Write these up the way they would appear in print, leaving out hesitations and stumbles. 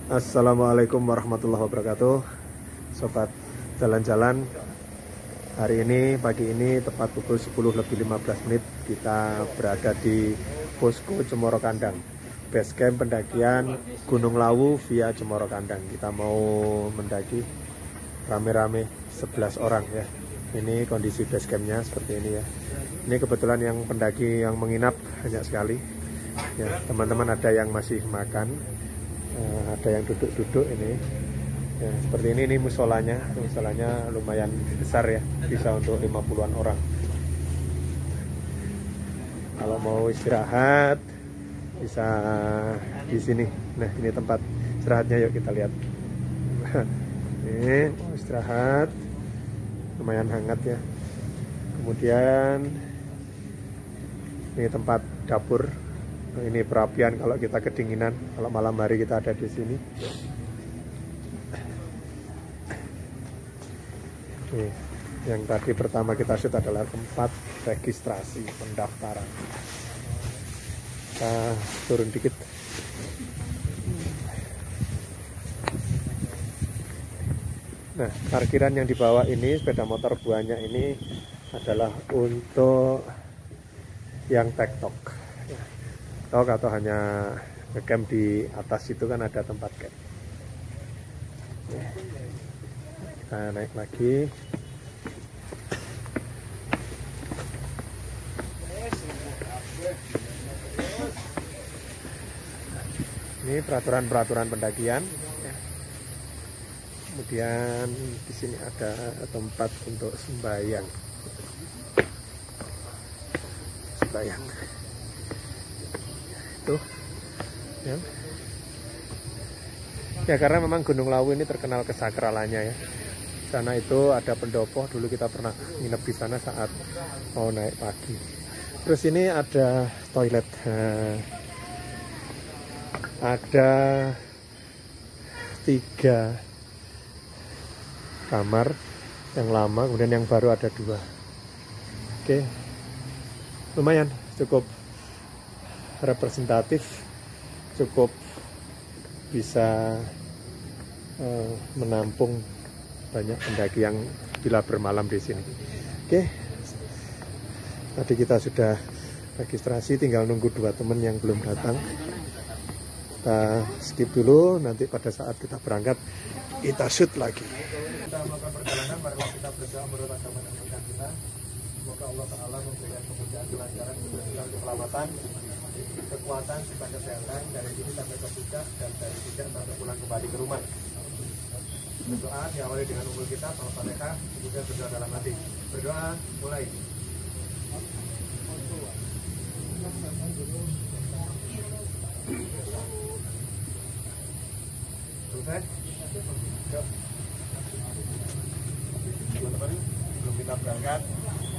Assalamualaikum warahmatullahi wabarakatuh. Sobat jalan-jalan, hari ini pagi ini tepat pukul 10:15 kita berada di Posko Cemoro Kandang, base camp pendakian Gunung Lawu via Cemoro Kandang. Kita mau mendaki rame-rame 11 orang ya. Ini kondisi base campnya seperti ini ya. Ini kebetulan yang pendaki yang menginap banyak sekali ya. Teman-teman ada yang masih makan, ada yang duduk-duduk ini ya, seperti ini musolanya lumayan besar ya, bisa untuk 50-an orang. Kalau mau istirahat bisa di sini. Nah, ini tempat istirahatnya, yuk kita lihat. Ini mau istirahat, lumayan hangat ya. Kemudian ini tempat dapur. Ini perapian kalau kita kedinginan, kalau malam hari kita ada di sini. Nih, yang tadi pertama kita shoot adalah tempat registrasi pendaftaran. Kita turun dikit. Nah, parkiran yang dibawa ini, sepeda motor buahnya ini adalah untuk yang tektok. Atau hanya ngecamp di atas itu kan ada tempat camp. Kita naik lagi. Ini peraturan pendakian. Kemudian di sini ada tempat untuk sembahyang. Ya, karena memang Gunung Lawu ini terkenal kesakralannya ya. Sana itu ada pendopo, dulu kita pernah nginep di sana saat mau naik pagi. Terus ini ada toilet, ada 3 kamar yang lama, kemudian yang baru ada 2. Oke, lumayan, cukup representatif, cukup bisa menampung banyak pendaki yang bila bermalam di sini. Oke, tadi kita sudah registrasi, tinggal nunggu 2 teman yang belum datang. Kita skip dulu, nanti pada saat kita berangkat kita shoot lagi. Kita melakukan perjalanan, marilah kita berdoa menurut agama dan iman kita. Semoga Allah Ta'ala memberikan kemudahan, kelancaran, keselamatan, kekuatan, serta kesehatan dari sini sampai ke puncak, dan dari puncak sampai pulang kembali ke rumah. Berdoa diawali dengan umur kita, Al-Fatihah, kemudian berdoa dalam hati. Berdoa, mulai. Selesai? Yuk. Teman-teman, sebelum kita berangkat,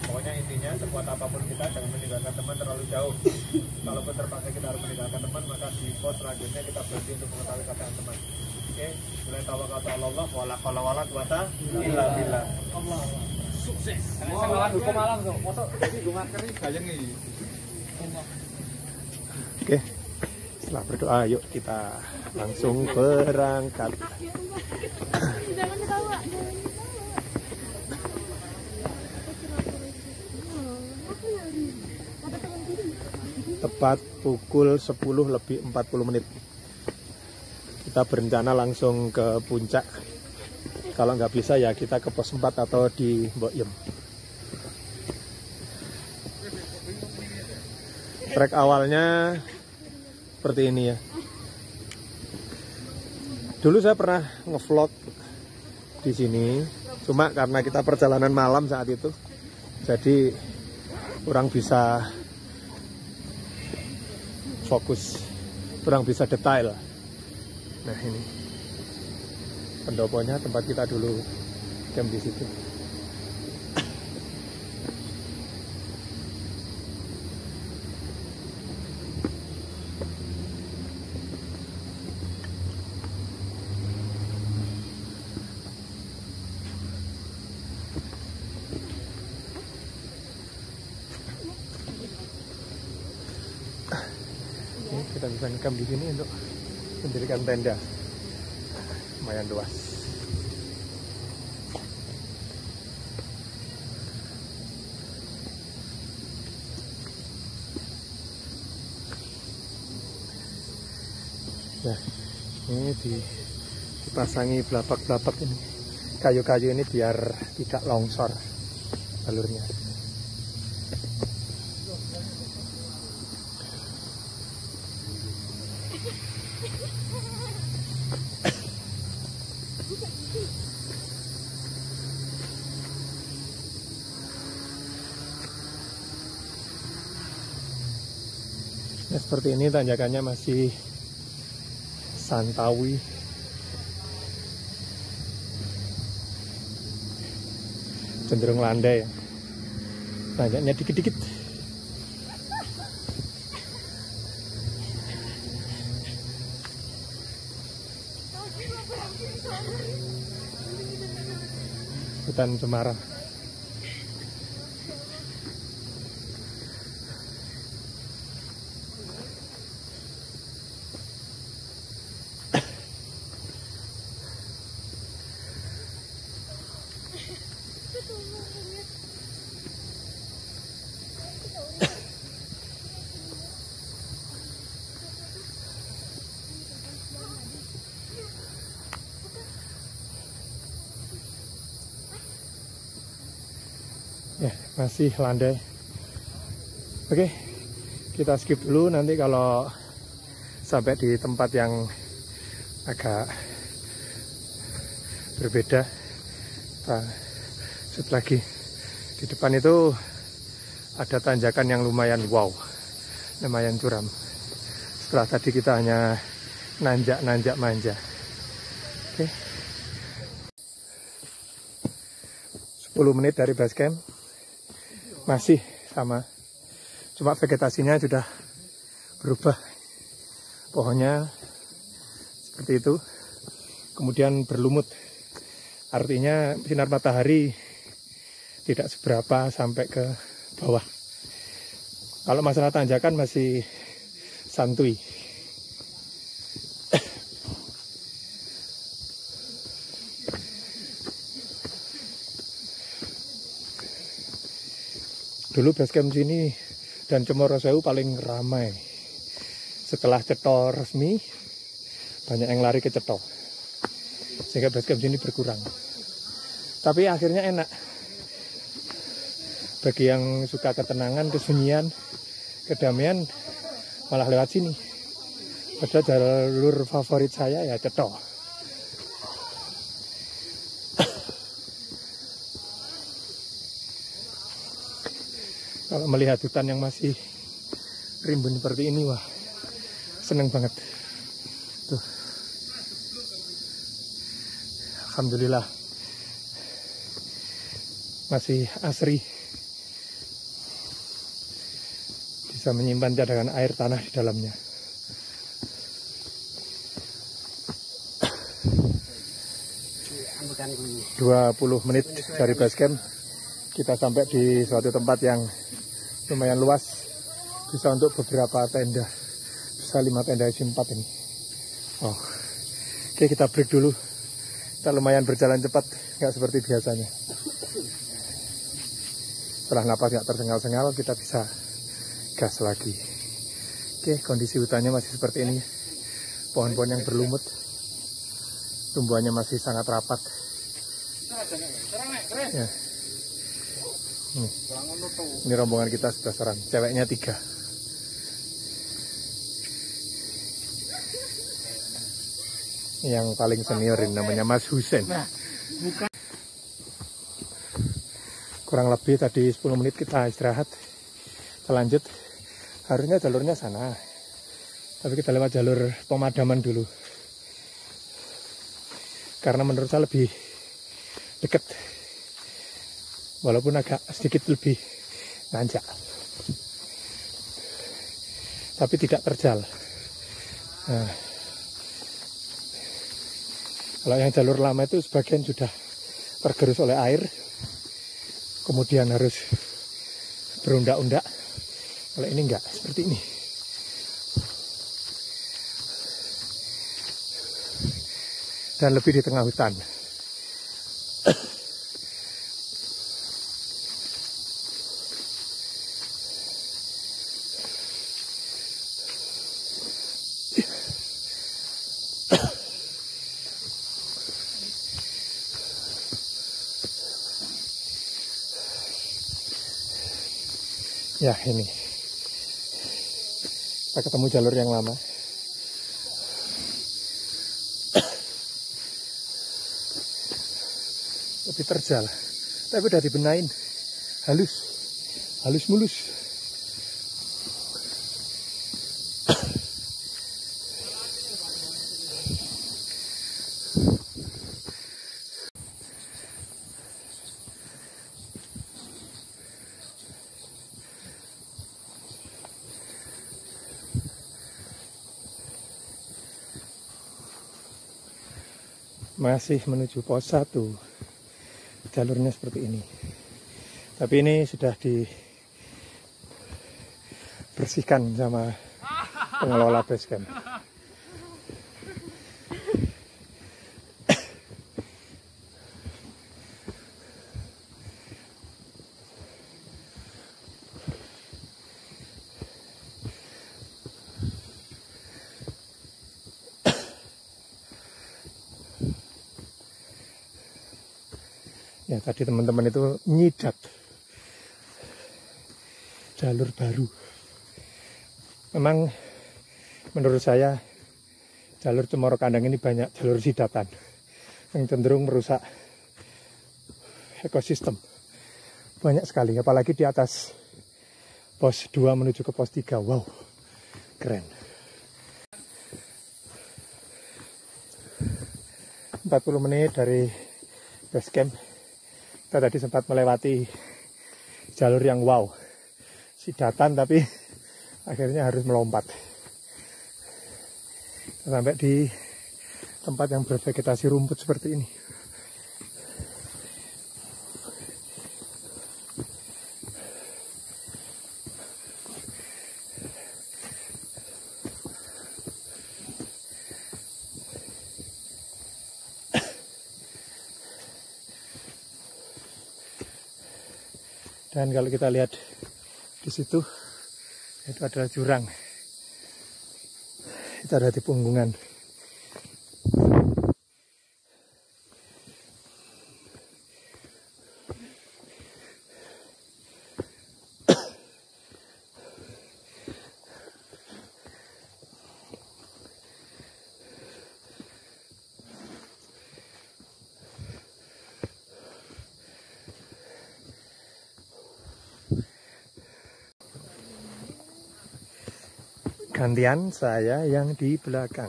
pokoknya intinya sekuat apapun kita jangan meninggalkan teman terlalu jauh. Kalaupun terpaksa kita harus meninggalkan teman, maka di pos selanjutnya kita berhenti untuk mengetahui keadaan teman. Oke, mulai tawakal Allah, wala qala wala quwata illa billah. Allah. Sukses. Malam tuh. Foto jadi gunung kering bayang iki. Oke. Setelah berdoa, yuk kita langsung berangkat. Tepat pukul 10:40 kita berencana langsung ke puncak. Kalau nggak bisa ya kita ke pos 4 atau di Mbok Yem. Trek awalnya seperti ini ya. Dulu saya pernah ngevlog di sini, cuma karena kita perjalanan malam saat itu, jadi kurang bisa fokus, kurang bisa detail. Nah, ini pendoponya, tempat kita dulu camp di situ. Kita bisa ngecamp di sini untuk mendirikan tenda lumayan luas. Nah, ini dipasangi belapak-belapak ini, kayu-kayu ini biar tidak longsor jalurnya. Nah, seperti ini tanjakannya masih Santawi. Cenderung landai ya. Tanjaknya dikit-dikit. Hutan cemara. Ya, masih landai. Oke, kita skip dulu. Nanti kalau sampai di tempat yang agak berbeda, kita shoot lagi. Di depan itu ada tanjakan yang lumayan wow, lumayan curam. Setelah tadi kita hanya nanjak-nanjak manja. Oke, 10 menit dari base camp. Masih sama, cuma vegetasinya sudah berubah. Pohonnya seperti itu, kemudian berlumut. Artinya sinar matahari tidak seberapa sampai ke bawah. Kalau masalah tanjakan masih santuy. Dulu basecamp sini dan Cemoro Sewu paling ramai. Setelah Cetho resmi, banyak yang lari ke Cetho, sehingga basecamp sini berkurang. Tapi akhirnya enak. Bagi yang suka ketenangan, kesunyian, kedamaian, malah lewat sini. Padahal jalur favorit saya ya Cetho. Kalau melihat hutan yang masih rimbun seperti ini, wah, seneng banget. Tuh. Alhamdulillah. Masih asri. Bisa menyimpan cadangan air tanah di dalamnya. Dua 20 menit dari base camp, kita sampai di suatu tempat yang lumayan luas, bisa untuk beberapa tenda, bisa 5 tenda isi 4 ini. Oh, oke, kita break dulu. Kita lumayan berjalan cepat, nggak seperti biasanya. Setelah napas nggak tersengal-sengal, kita bisa gas lagi. Oke, kondisi hutannya masih seperti ini. Pohon-pohon yang berlumut, tumbuhannya masih sangat rapat. Ya. Ini rombongan kita 11 orang, ceweknya 3. Yang paling senior ini namanya Mas Husen. Kurang lebih tadi 10 menit kita istirahat. Kita lanjut. Harusnya jalurnya sana, tapi kita lewat jalur pemadaman dulu, karena menurut saya lebih dekat. Walaupun agak sedikit lebih nanjak, tapi tidak terjal. Nah, kalau yang jalur lama itu sebagian sudah tergerus oleh air, kemudian harus berundak-undak. Kalau ini enggak, seperti ini. dan lebih di tengah hutan. Ya, ini kita ketemu jalur yang lama. Lebih terjal, tapi udah dibenain, halus mulus. Masih menuju pos 1. Jalurnya seperti ini. Tapi ini sudah dibersihkan sama pengelola base camp. Ya, tadi teman-teman itu nyidat jalur baru. Memang menurut saya jalur Cemoro Kandang ini banyak jalur sidatan yang cenderung merusak ekosistem. Banyak sekali, apalagi di atas pos 2 menuju ke pos 3. Wow, keren. 40 menit dari base camp. Kita tadi sempat melewati jalur yang wow, sidatan, tapi akhirnya harus melompat. Sampai di tempat yang bervegetasi rumput seperti ini. Dan kalau kita lihat di situ, itu adalah jurang. Itu ada di punggungan. Gantian saya yang di belakang.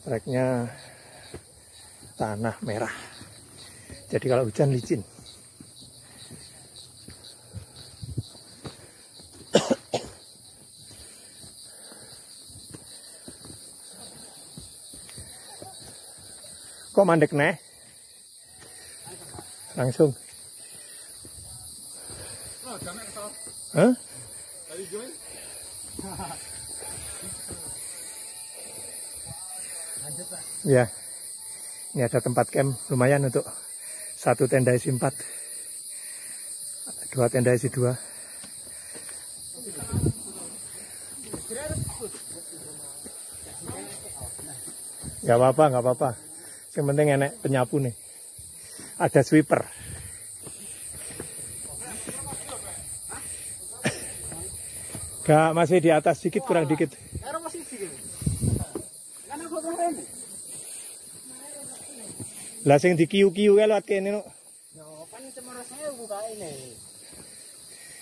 Treknya tanah merah. Jadi kalau hujan licin. Kok mandek nih? Langsung. Hah? Ya, ini ada tempat camp lumayan untuk satu tenda isi 4, 2 tenda isi 2. Gak apa-apa. Yang penting enak penyapu nih. Ada sweeper. Gak, masih di atas dikit, kurang dikit. Lah sing dikiu-kiu kae lewat kene, Nuk. Ya, kan Cemoro saya buka ini.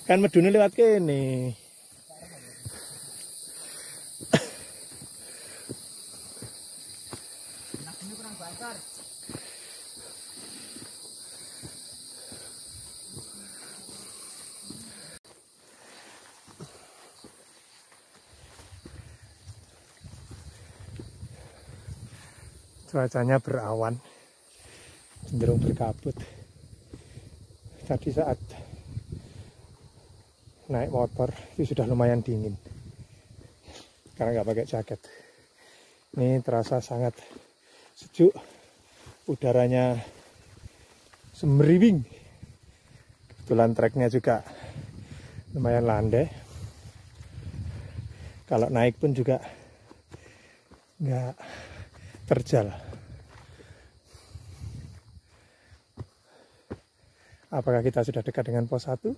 Kan medune lewat kene. Ini kurang bakar. Cuacanya berawan, cenderung berkabut. Tadi saat naik motor itu sudah lumayan dingin karena nggak pakai jaket. Ini terasa sangat sejuk, udaranya semeriwing. Kebetulan treknya juga lumayan landai. Kalau naik pun juga nggak terjal. Apakah kita sudah dekat dengan pos 1?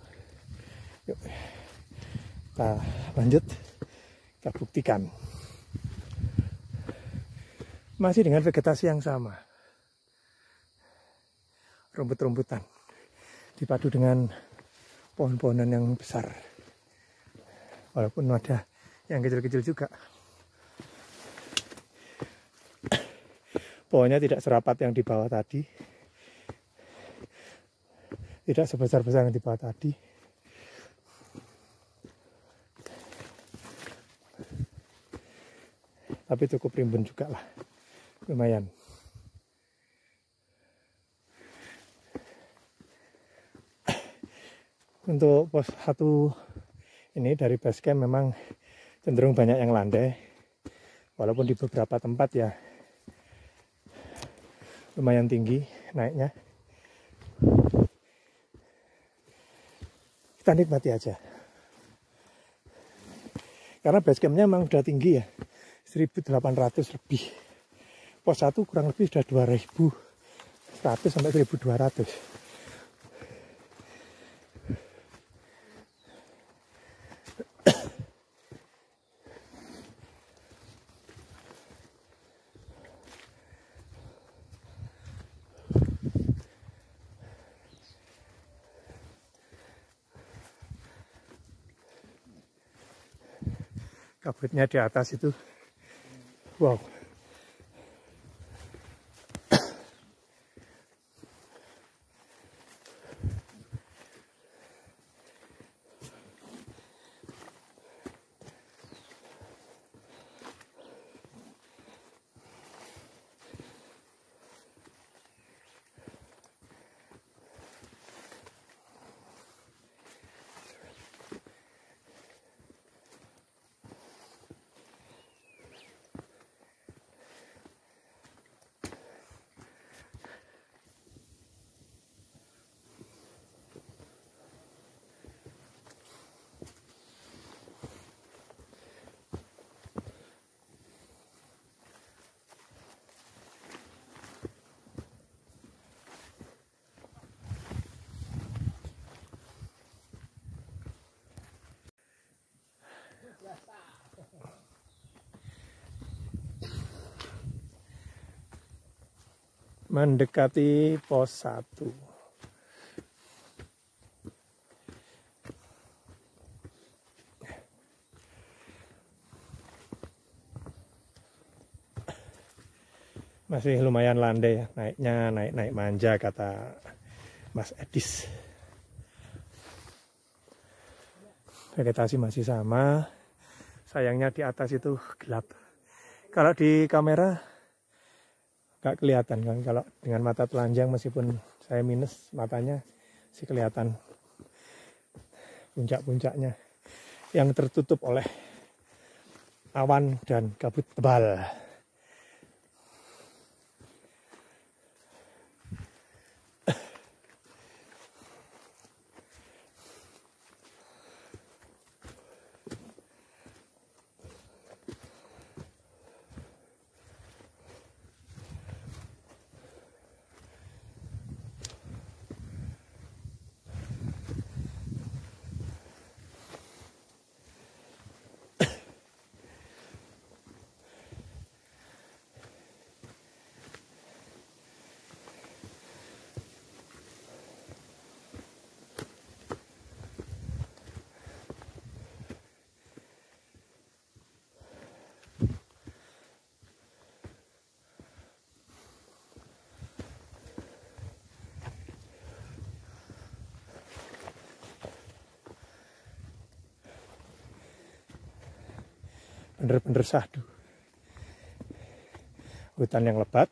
Yuk, kita lanjut, kita buktikan. Masih dengan vegetasi yang sama. Rumput-rumputan dipadu dengan pohon-pohonan yang besar. Walaupun ada yang kecil-kecil juga. Pohonnya tidak serapat yang di bawah tadi. Tidak sebesar-besar yang di bawah tadi. Tapi cukup rimbun juga lah. Lumayan. Untuk pos 1 ini dari base camp memang cenderung banyak yang landai. Walaupun di beberapa tempat ya lumayan tinggi naiknya. Kita nikmati aja. Karena base campnya memang udah tinggi ya. 1800 lebih. Pos 1 kurang lebih sudah 2100 sampai 1200. Kabutnya di atas itu, wow. Mendekati pos 1. Masih lumayan landai ya, naiknya naik manja kata Mas Edis. Vegetasi masih sama. Sayangnya di atas itu gelap. Kalau di kamera nggak kelihatan kan, kalau dengan mata telanjang meskipun saya minus matanya sih kelihatan puncak-puncaknya yang tertutup oleh awan dan kabut tebal. Bener-bener sahdu. Hutan yang lebat,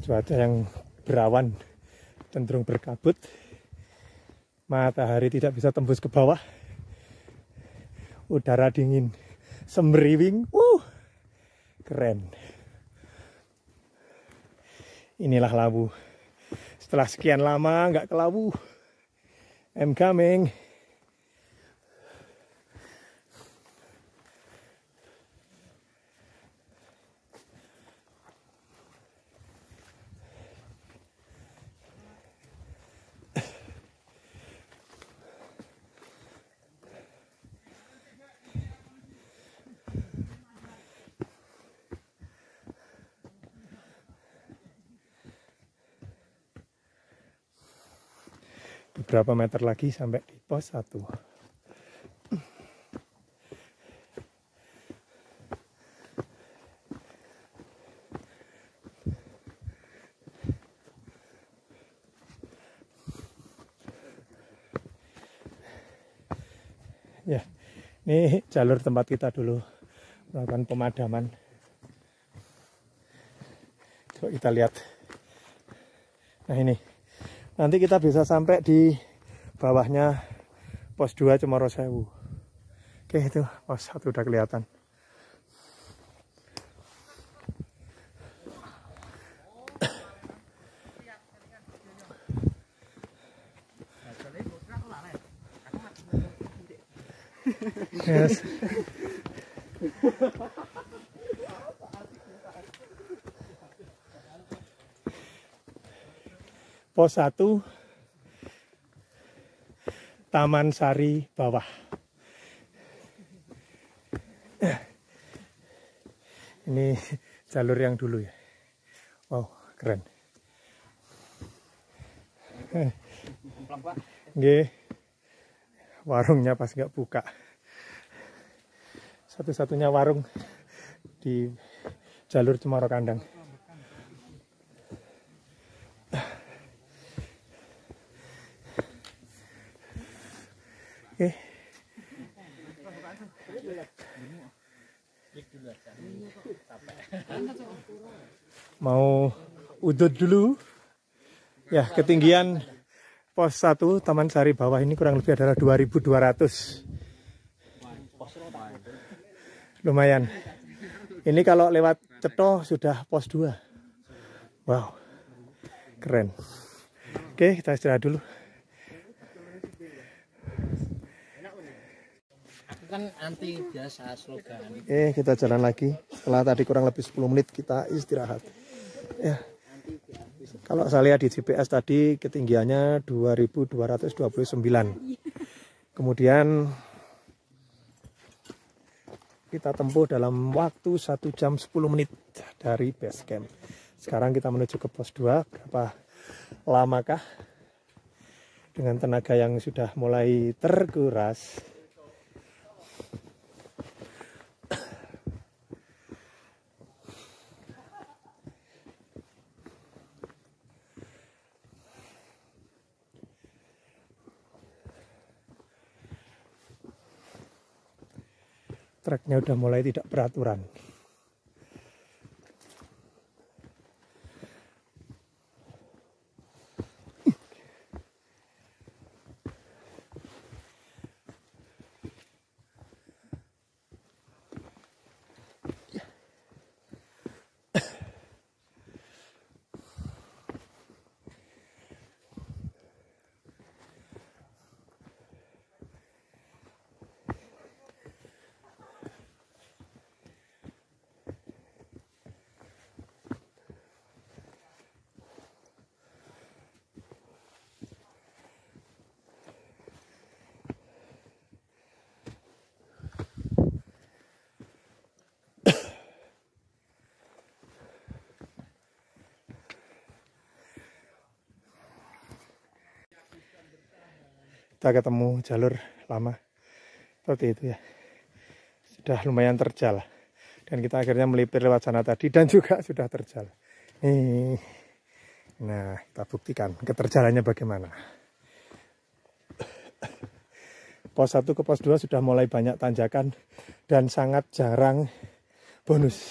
cuaca yang berawan, cenderung berkabut, matahari tidak bisa tembus ke bawah, udara dingin semriwing, keren. Inilah Lawu. Setelah sekian lama nggak ke Lawu, I'm coming. Beberapa meter lagi sampai di pos 1. Ya, ini jalur tempat kita dulu melakukan pemadaman. Coba kita lihat. Nah ini, nanti kita bisa sampai di bawahnya pos 2 Cemoro Sewu. Oke, itu pos 1 udah kelihatan. Yes. Pos 1 Taman Sari Bawah. Ini jalur yang dulu ya. Wow, keren. Nggih. Warungnya pas nggak buka. Satu-satunya warung di jalur Cemoro Kandang. Oke. Mau udut dulu. Ya, ketinggian pos 1 Taman Sari Bawah ini kurang lebih adalah 2.200. Lumayan. Ini kalau lewat Cetho sudah pos 2. Wow, keren. Oke, kita istirahat dulu. Kan anti biasa slogan. Kita jalan lagi. Setelah tadi kurang lebih 10 menit kita istirahat. Ya. Kalau saya lihat di GPS tadi ketinggiannya 2.229. Kemudian kita tempuh dalam waktu 1 jam 10 menit dari base camp. Sekarang kita menuju ke pos 2. Berapa lamakah? Dengan tenaga yang sudah mulai terkuras. Treknya udah mulai tidak beraturan. Kita ketemu jalur lama seperti itu ya, sudah lumayan terjal dan kita akhirnya melipir lewat sana tadi dan juga sudah terjal. Nah, kita buktikan keterjalannya bagaimana. Pos 1 ke pos 2 sudah mulai banyak tanjakan dan sangat jarang bonus.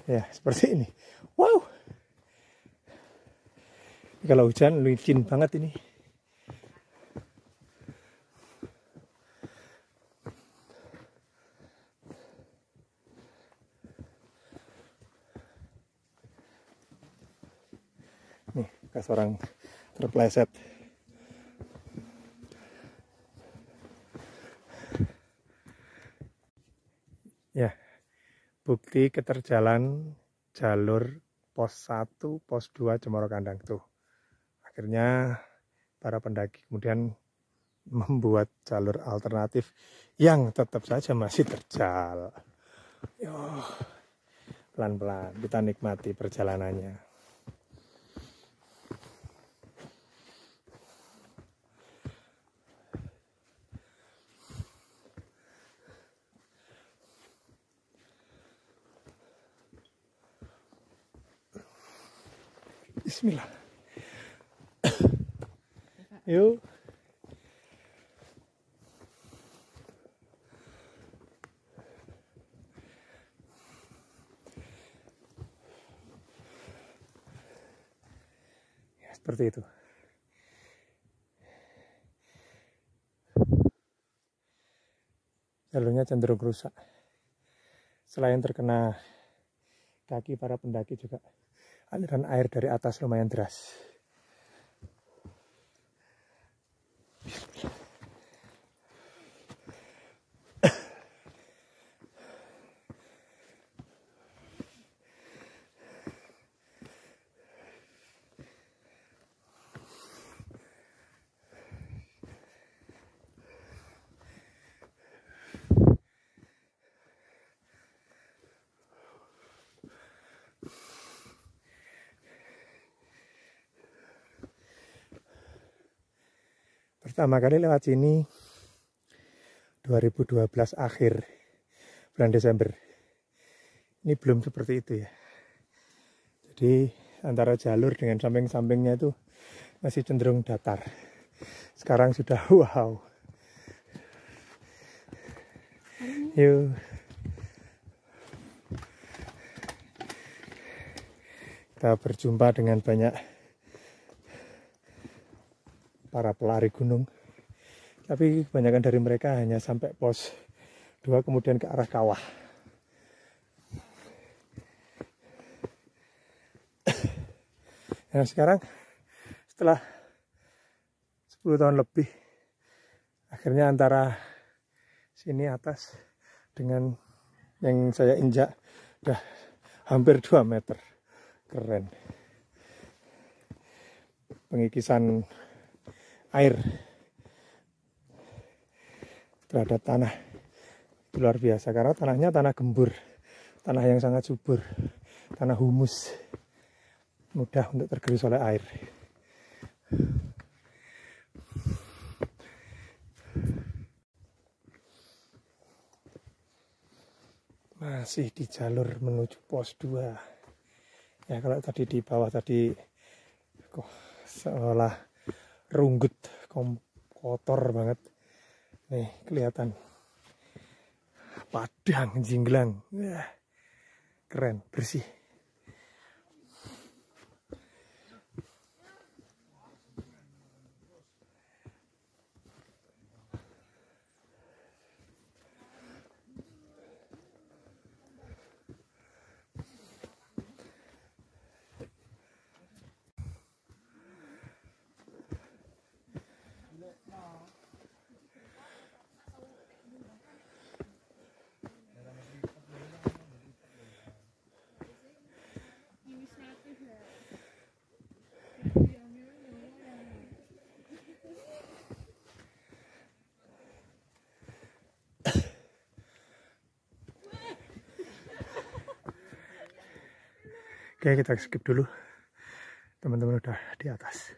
Ya, seperti ini. Wow. Kalau hujan licin banget ini. Nih, bekas orang terpleset. Ya, bukti keterjalan jalur pos 1, pos 2 Cemoro Kandang tuh. Akhirnya para pendaki kemudian membuat jalur alternatif yang tetap saja masih terjal. Yo, pelan-pelan kita nikmati perjalanannya. Bismillah. Yuk. Ya, seperti itu. Jalurnya cenderung rusak. Selain terkena kaki para pendaki juga aliran air dari atas lumayan deras. Pertama kali lewat sini 2012 akhir bulan Desember. Ini belum seperti itu ya. Jadi antara jalur dengan samping-sampingnya itu masih cenderung datar. Sekarang sudah wow. Yuk. Kita berjumpa dengan banyak para pelari gunung, tapi kebanyakan dari mereka hanya sampai pos 2 kemudian ke arah kawah. Nah sekarang setelah 10 tahun lebih, akhirnya antara sini atas dengan yang saya injak udah hampir 2 meter. Keren. Pengikisan air terhadap tanah itu luar biasa, karena tanahnya tanah gembur, tanah yang sangat subur, tanah humus, mudah untuk tergerus oleh air. Masih di jalur menuju pos 2 ya. Kalau tadi di bawah tadi kok seolah runggut, kotor banget. Nih kelihatan padang, jinglang, keren, bersih. Oke, kita skip dulu. Teman-teman udah di atas.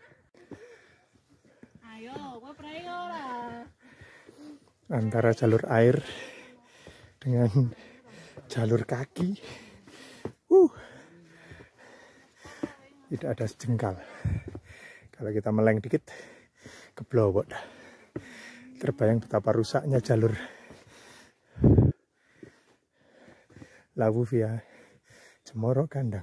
Antara jalur air dengan jalur kaki, tidak ada sejengkal. Kalau kita meleng dikit, keblowok. Terbayang betapa rusaknya jalur Lawu via Cemoro Kandang.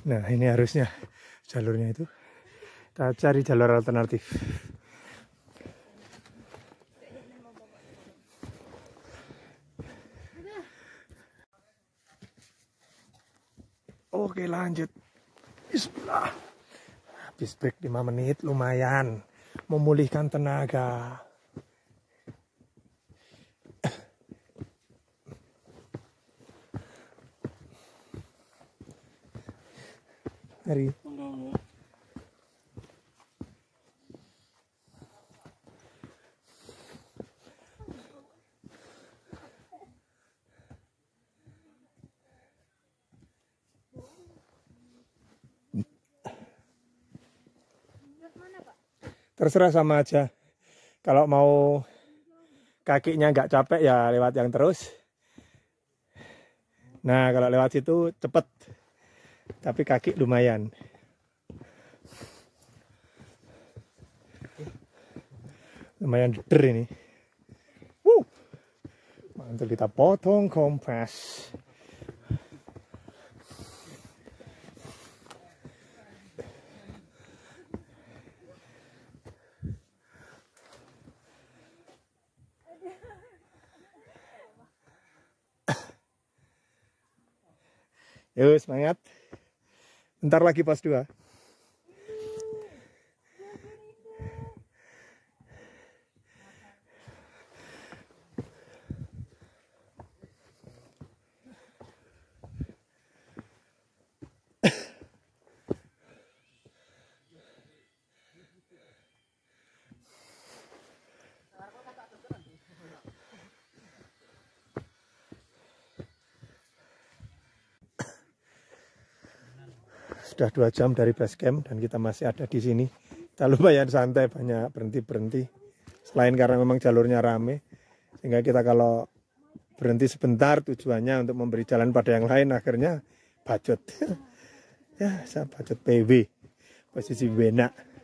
Nah, ini harusnya jalurnya itu. Kita cari jalur alternatif. Oke, lanjut. Bismillah. Habis break 5 menit, lumayan memulihkan tenaga. Hari. Terserah, sama aja. Kalau mau kakinya nggak capek ya lewat yang terus. Nah, kalau lewat situ cepet. Tapi kaki lumayan. Lumayan der ini. Mantul, kita potong kompas. Yuk, semangat. Bentar lagi pos 2. Sudah 2 jam dari base camp dan kita masih ada di sini. Kita lumayan santai, banyak berhenti-berhenti. Selain karena memang jalurnya rame, sehingga kita kalau berhenti sebentar tujuannya untuk memberi jalan pada yang lain, akhirnya bacot. Ya, saya bacot PW, posisi benak.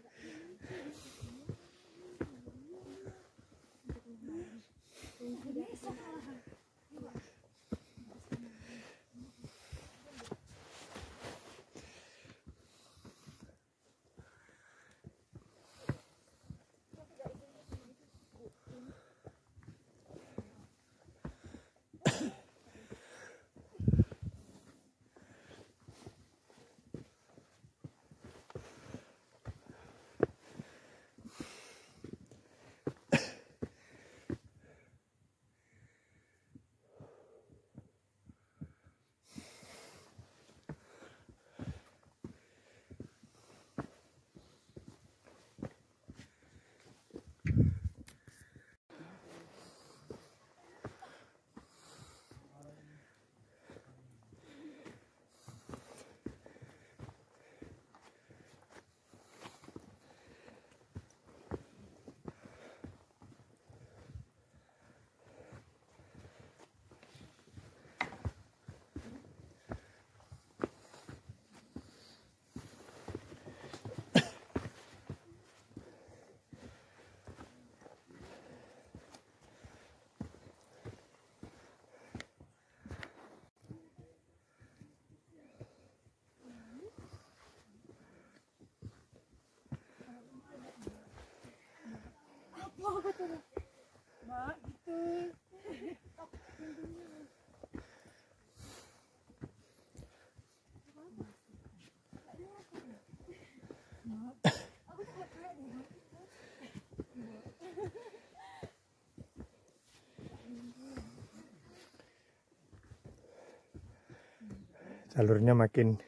Jalurnya makin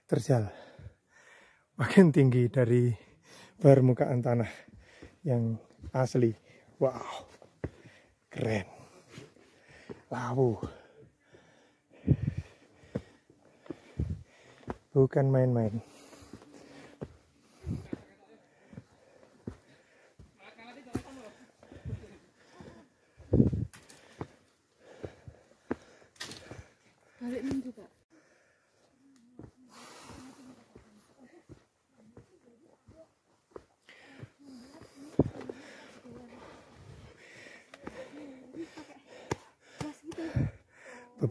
terjal, makin tinggi dari permukaan tanah yang asli. Wow, keren, lawu, bukan main-main.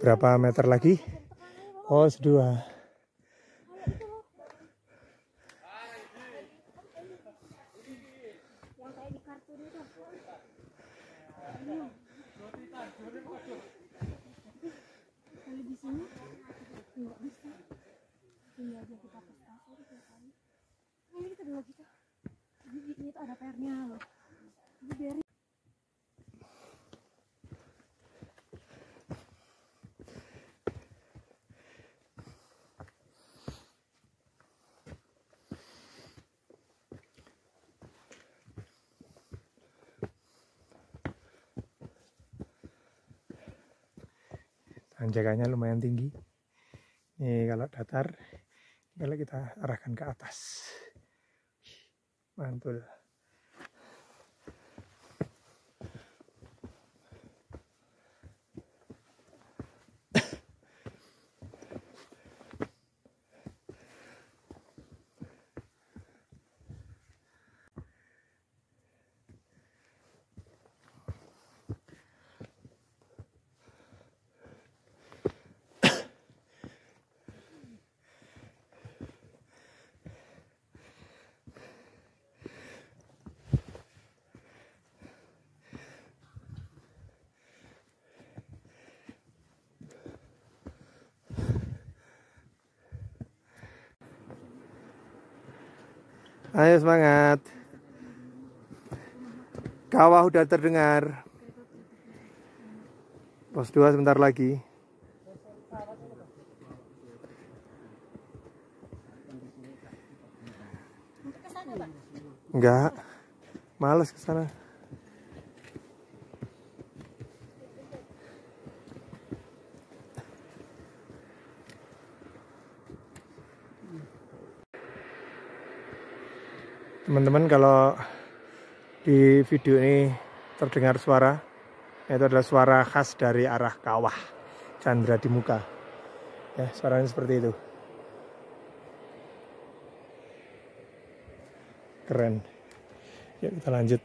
Beberapa meter lagi pos 2. Ini tuh ada PR-nya loh. Tanjakannya lumayan tinggi. Ini kalau datar, kalau kita arahkan ke atas, mantul. Ayo semangat. Kawah udah terdengar. Pos 2 sebentar lagi. Enggak. Males ke sana. Teman-teman, kalau di video ini terdengar suara, itu adalah suara khas dari arah kawah Chandra di Muka. Ya, suaranya seperti itu. Keren. Yuk kita lanjut.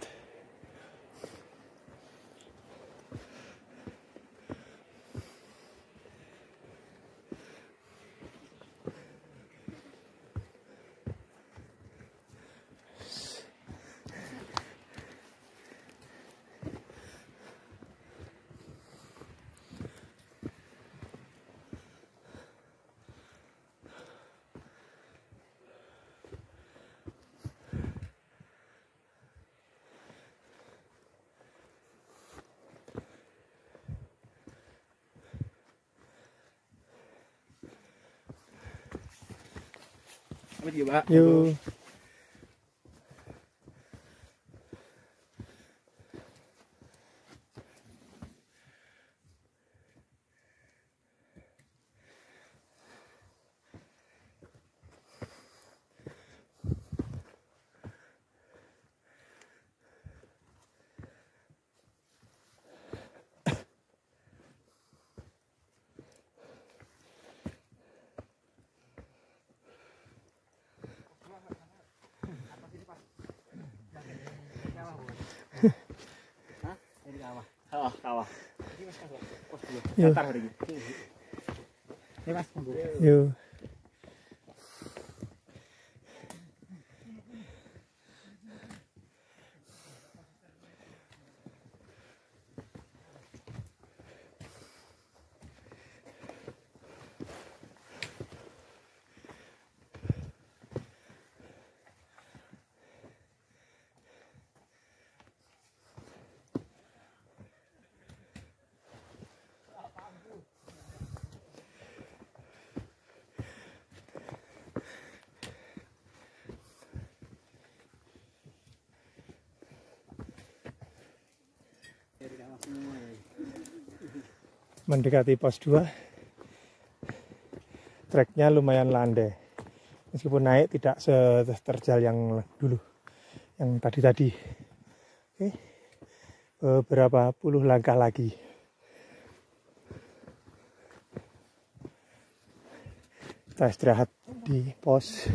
Yuk. Kawah. Yuk. Yuk. Mendekati pos 2. Treknya lumayan landai. Meskipun naik tidak seterjal yang dulu, yang tadi-tadi. Oke. Beberapa puluh langkah lagi. Kita istirahat di pos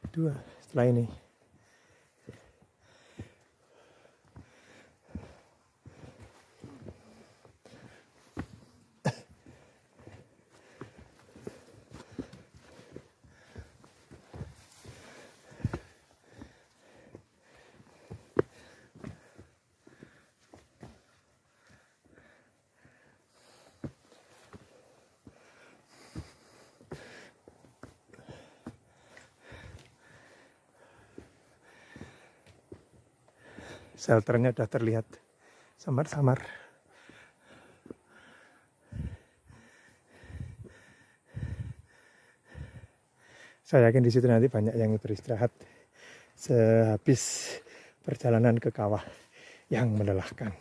2 setelah ini. Shelternya sudah terlihat samar-samar. Saya yakin di situ nanti banyak yang beristirahat sehabis perjalanan ke kawah yang melelahkan.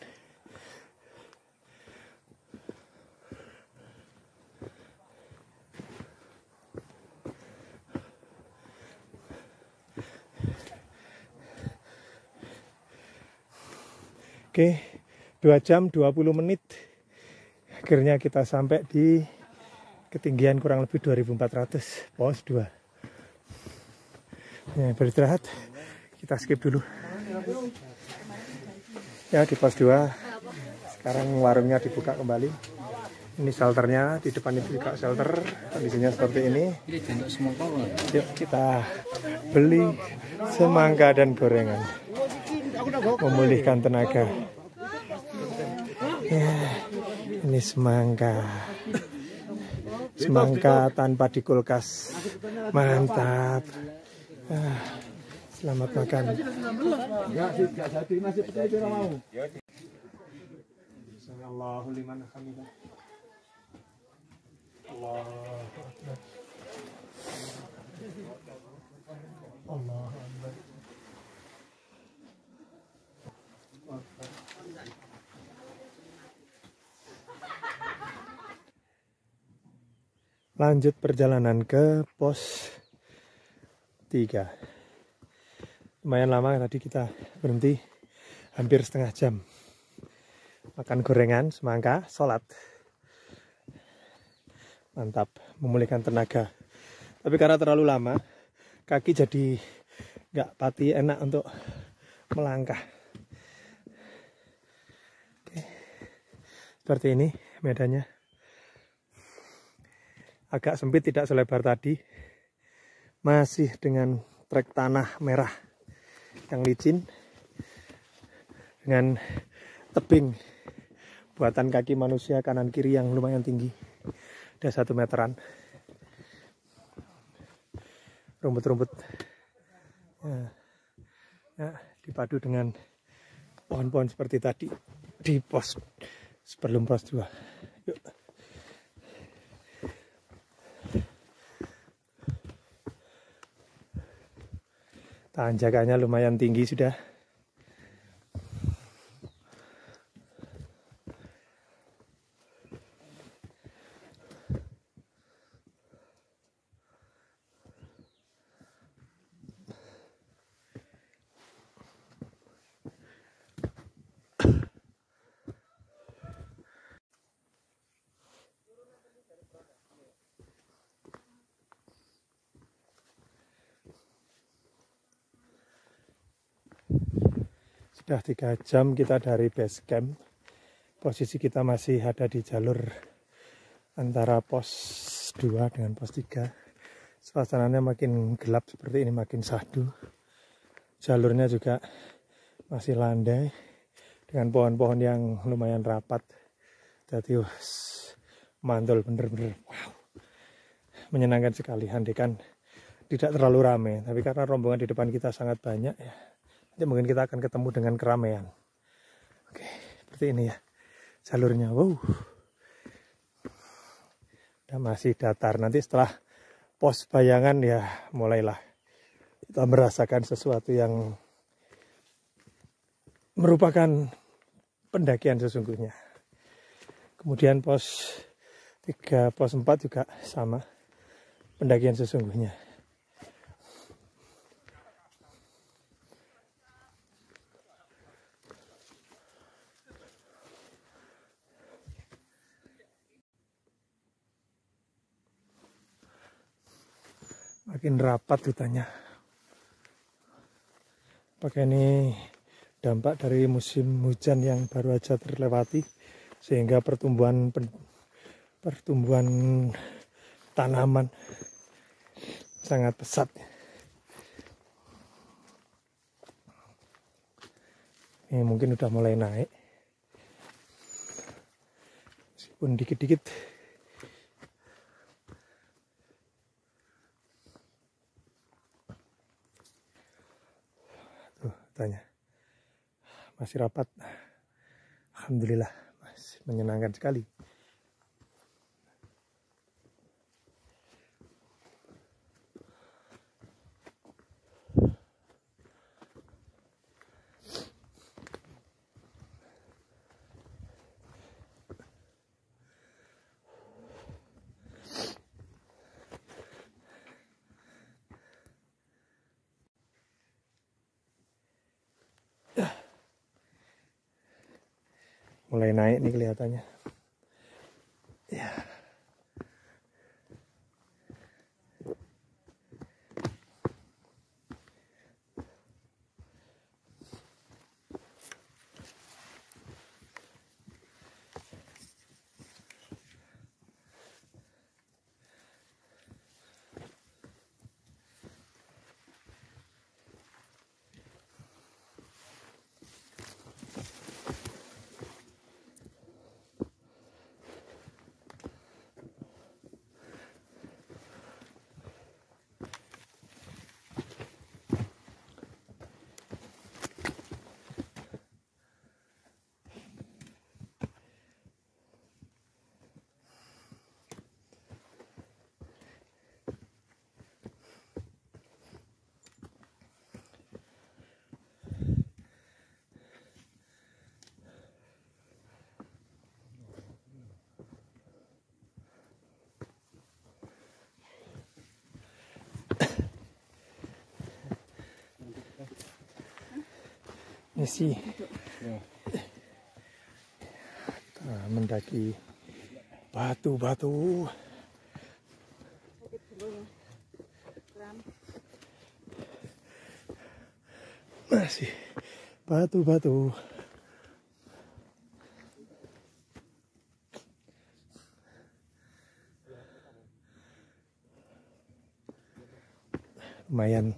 Oke, 2 jam 20 menit. Akhirnya kita sampai di ketinggian kurang lebih 2400, pos 2. Ya, beristirahat. Kita skip dulu. Ya, di pos 2. Sekarang warungnya dibuka kembali. Ini shelternya, di depan itu juga shelter. Kondisinya seperti ini. Yuk kita beli semangka dan gorengan. Memulihkan tenaga. Ya, ini semangka. Semangka tanpa di kulkas. Mantap. Selamat makan. Allahu liman hamidah. Allahu akbar. Allahu akbar. Lanjut perjalanan ke pos 3. Lumayan lama tadi kita berhenti, hampir setengah jam. Makan gorengan, semangka, sholat. Mantap, memulihkan tenaga. Tapi karena terlalu lama, kaki jadi nggak pati enak untuk melangkah. Oke. Seperti ini medannya. Agak sempit, tidak selebar tadi. Masih dengan trek tanah merah yang licin. Dengan tebing buatan kaki manusia kanan kiri yang lumayan tinggi. Ada 1 meteran. Rumput-rumput. Ya, dipadu dengan pohon-pohon seperti tadi di pos sebelum pos 2. Yuk. Tanjakannya lumayan tinggi sudah. Sudah 3 jam kita dari base camp. Posisi kita masih ada di jalur antara pos 2 dengan pos 3. Suasananya makin gelap seperti ini, makin syahdu. Jalurnya juga masih landai dengan pohon-pohon yang lumayan rapat. Jadi mantul bener-bener. Wow. Menyenangkan sekali, andaikan tidak terlalu ramai. Tapi karena rombongan di depan kita sangat banyak ya. Nanti mungkin kita akan ketemu dengan keramaian. Oke, seperti ini ya jalurnya. Wow. Dan masih datar. Nanti setelah pos bayangan ya mulailah kita merasakan sesuatu yang merupakan pendakian sesungguhnya. Kemudian pos 3, pos 4 juga sama, pendakian sesungguhnya. Makin rapat hutannya. Apakah ini dampak dari musim hujan yang baru aja terlewati sehingga pertumbuhan tanaman sangat pesat. Ini mungkin udah mulai naik, meskipun dikit-dikit. Tuh, tanya masih rapat. Alhamdulillah, masih menyenangkan sekali. Mulai naik nih kelihatannya. Ya. Misi mendaki batu-batu. Masih batu-batu. Lumayan.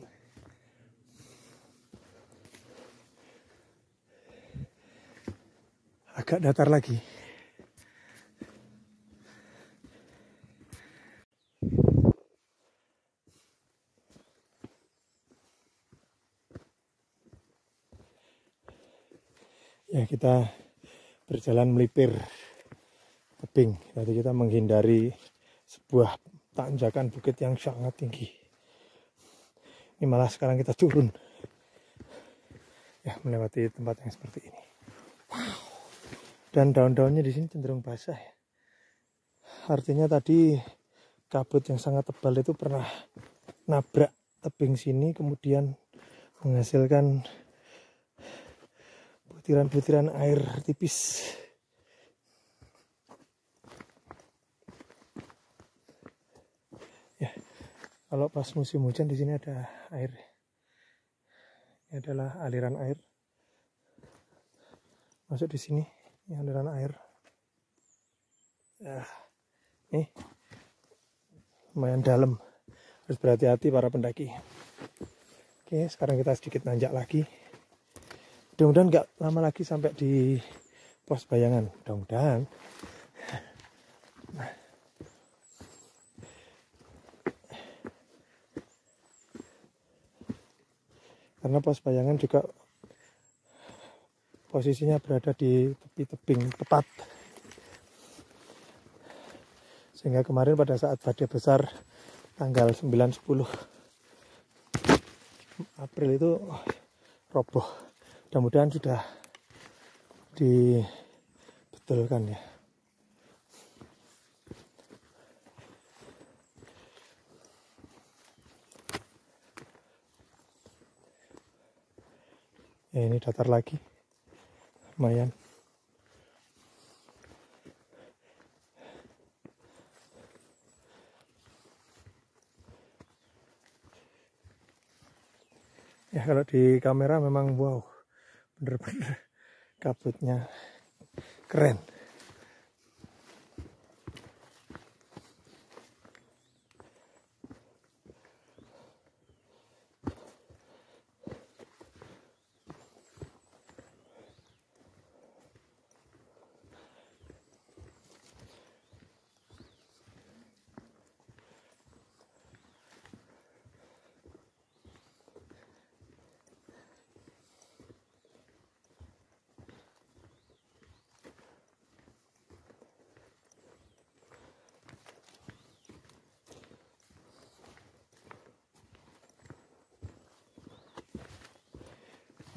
Agak datar lagi. Ya, kita berjalan melipir tebing. Tadi kita menghindari sebuah tanjakan bukit yang sangat tinggi. Ini malah sekarang kita turun. Ya, melewati tempat yang seperti ini. Wow. Dan daun-daunnya di sini cenderung basah ya. Artinya tadi kabut yang sangat tebal itu pernah nabrak tebing sini, kemudian menghasilkan butiran-butiran air tipis. Ya, kalau pas musim hujan di sini ada air. Ini adalah aliran air masuk di sini. Ini aliran air. Ya, nih lumayan dalam. Harus berhati-hati para pendaki. Oke, sekarang kita sedikit nanjak lagi. Mudah-mudahan nggak lama lagi sampai di pos bayangan. Mudah-mudahan. Karena pos bayangan juga posisinya berada di tepi tebing tepat. Sehingga kemarin pada saat badai besar tanggal 9-10 April itu roboh. Mudah-mudahan sudah dibetulkan ya. Ya, ini datar lagi. Lumayan. Ya, kalau di kamera memang wow, bener-bener kabutnya keren.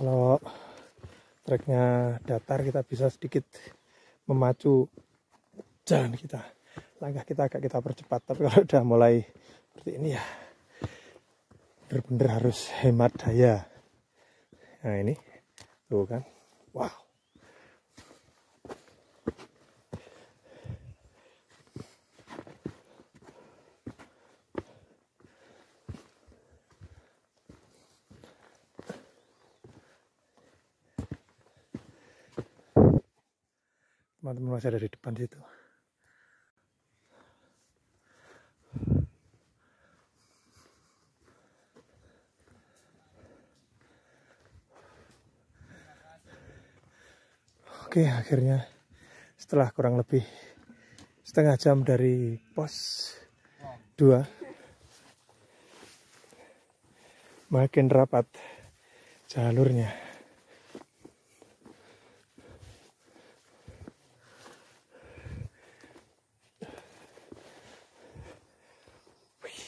Kalau treknya datar kita bisa sedikit memacu jalan kita, langkah kita agak kita percepat. Tapi kalau udah mulai seperti ini ya bener-bener harus hemat daya. Nah ini tuh kan, wow. Teman-teman masih ada di depan situ. Oke, akhirnya setelah kurang lebih setengah jam dari pos 2, makin rapat jalurnya. Wih,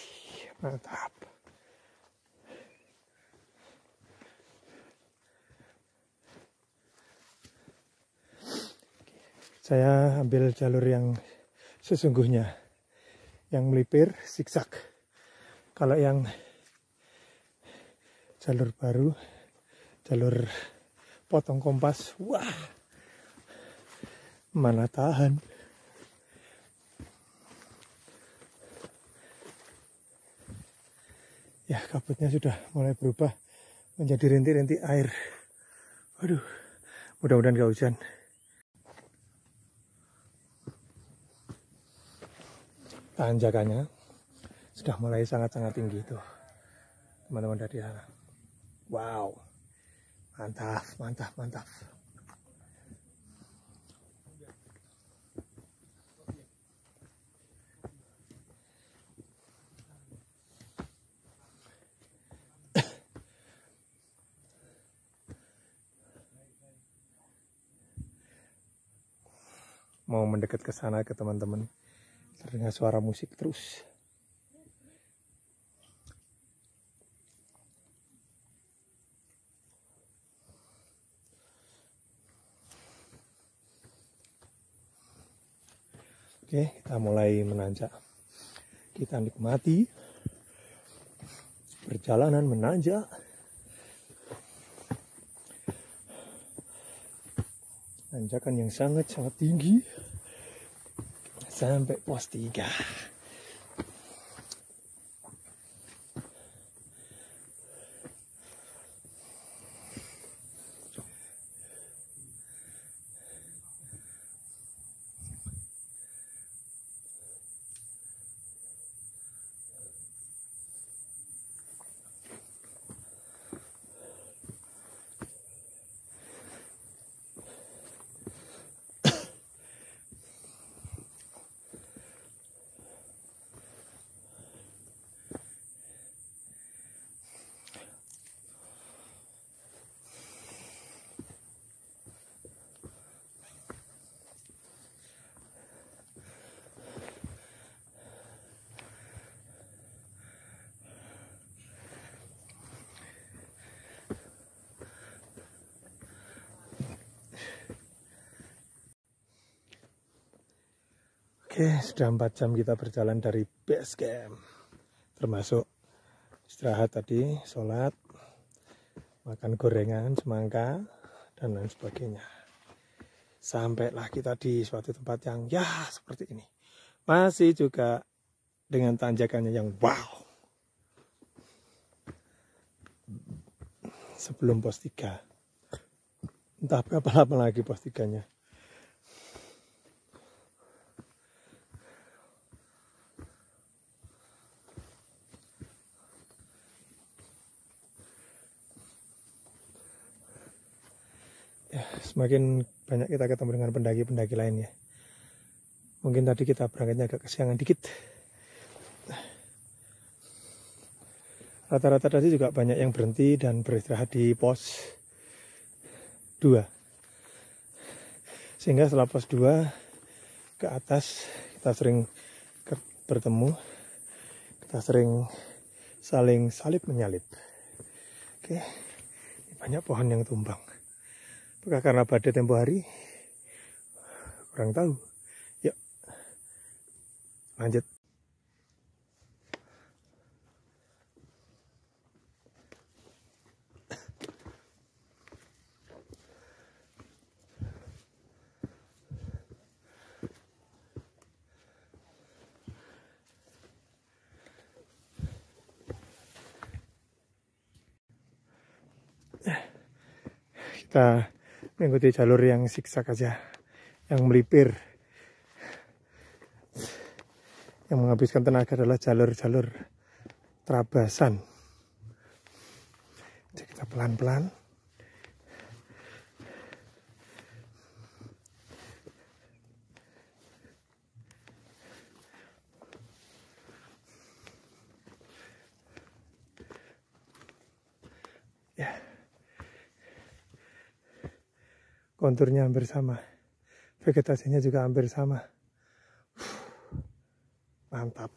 mantap. Saya ambil jalur yang sesungguhnya, yang melipir zigzag. Kalau yang jalur baru, jalur potong kompas, wah, mana tahan. Ya, kabutnya sudah mulai berubah menjadi rintik-rintik air. Waduh, mudah-mudahan gak hujan. Tanjakannya sudah mulai sangat-sangat tinggi tuh, teman-teman dari sana. Wow, mantap, mantap, mantap. Mau mendekat ke sana ke teman-teman, terdengar suara musik terus. Oke, kita mulai menanjak. Kita nikmati perjalanan menanjak. Tanjakan yang sangat-sangat tinggi sampai pos 3. Oke, sudah 4 jam kita berjalan dari base camp. Termasuk istirahat tadi, sholat, makan gorengan, semangka, dan lain sebagainya. Sampailah kita di suatu tempat yang ya seperti ini. Masih juga dengan tanjakannya yang wow. Sebelum pos 3. Entah berapa lama lagi pos 3-nya. Ya, semakin banyak kita ketemu dengan pendaki-pendaki lain ya. Mungkin tadi kita berangkatnya agak kesiangan dikit. Rata-rata tadi juga banyak yang berhenti dan beristirahat di pos 2. Sehingga setelah pos 2 ke atas kita sering bertemu. Kita sering saling salip menyalip. Oke, banyak pohon yang tumbang. Apakah karena badai tempo hari? Kurang tahu. Yuk, lanjut. Kita mengikuti jalur yang zigzag aja, yang melipir. Yang menghabiskan tenaga adalah jalur-jalur terabasan. Jadi kita pelan-pelan. Ya. Konturnya hampir sama, vegetasinya juga hampir sama. Mantap.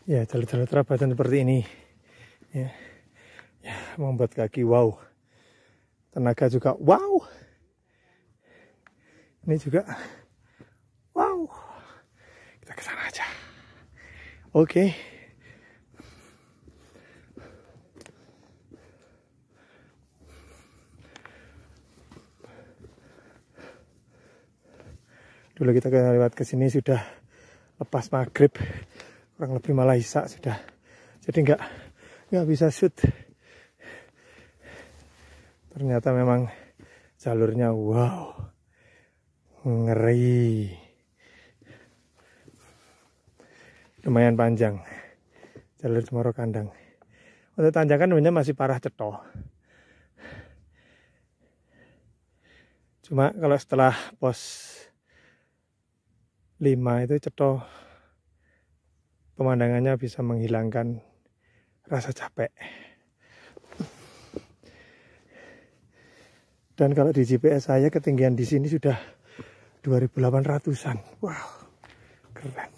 Ya, jalur-jalur terabasan seperti ini ya, membuat kaki wow, tenaga juga wow, ini juga wow. Kita ke sana aja. Oke. Dulu kita lewat ke sini sudah lepas maghrib, kurang lebih malah isya sudah, jadi nggak bisa shoot. Ternyata memang jalurnya wow, ngeri, lumayan panjang jalur Cemoro Kandang. Untuk tanjakan sebenarnya masih parah cetoh, cuma kalau setelah pos 5 itu cetoh, pemandangannya bisa menghilangkan rasa capek. Dan kalau di GPS saya ketinggian di sini sudah 2.800-an. Wow, keren.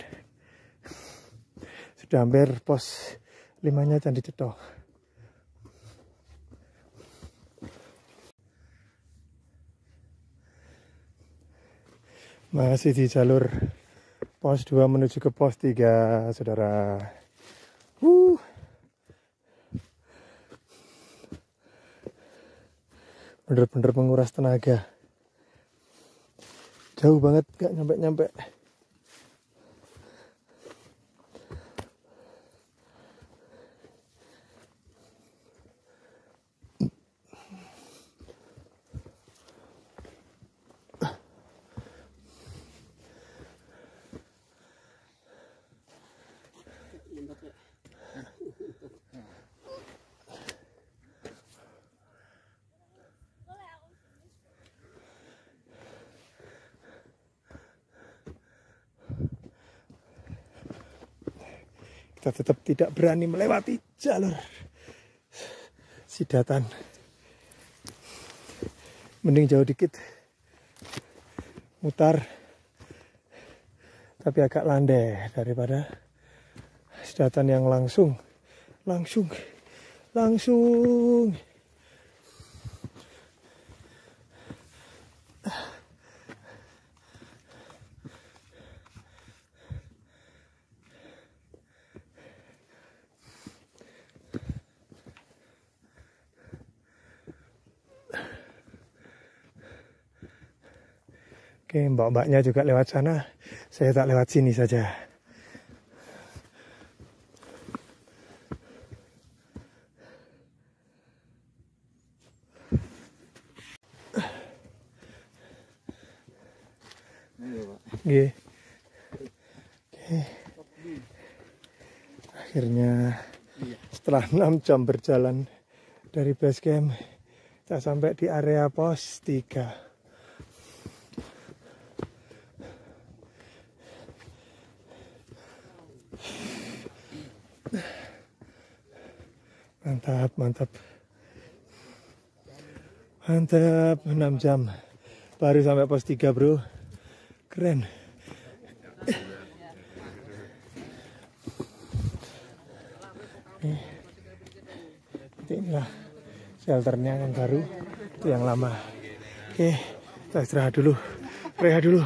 Sudah hampir pos 5-nya Candi Cetoh. Masih di jalur pos 2 menuju ke pos 3, saudara. Bener-bener menguras tenaga. Jauh banget, gak nyampe-nyampe. Kita tetap tidak berani melewati jalur Sidatan. Mending jauh dikit, mutar, tapi agak landai daripada Sidatan yang langsung. Oke, mbak-mbaknya juga lewat sana, saya tak lewat sini saja. Oke. Akhirnya setelah 6 jam berjalan dari base camp, Kita sampai di area pos 3. Mantap, mantap. Mantap, 6 jam. Baru sampai pos 3, bro. Keren. Inilah shelternya yang baru, itu yang lama. Oke, kita istirahat dulu, rehat dulu.